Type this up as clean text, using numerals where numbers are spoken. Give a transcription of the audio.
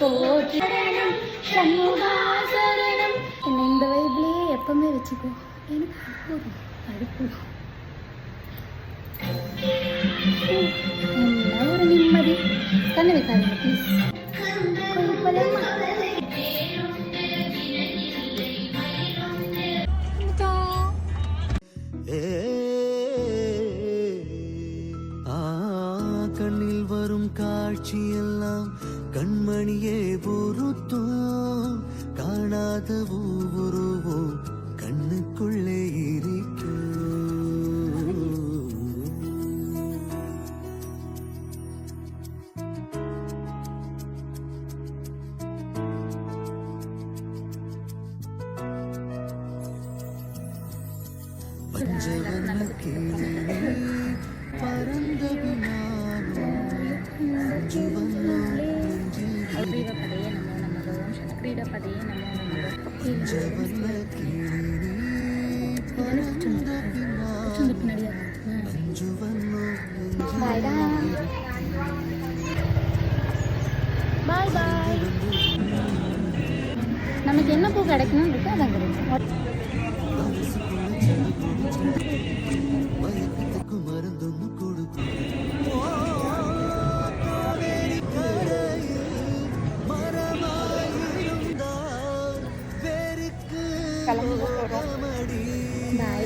போற்றி சண்முகாசரணம். என்னை இந்த வைப்லேயே எப்பவுமே வச்சுக்கோ. எனக்கு போதும், அது போதும். என்ன ஒரு நிம்மதி. கண்ணு வைக்காதீங்க ப்ளீஸ். கண்ணில் வரும் காட்சியெல்லாம் கண்மணியே பொறுத்தும் காணாத ஒவ்வொருவோம் கண்ணுக்குள்ளே இருக்கும். பஞ்சவர்ண கிளி பரந்த நமக்கு என்ன பூ கிடைக்கணும்னு இருக்கு அதான் கிடைக்கும். மருந்தும் கொடுக்கும். Bye.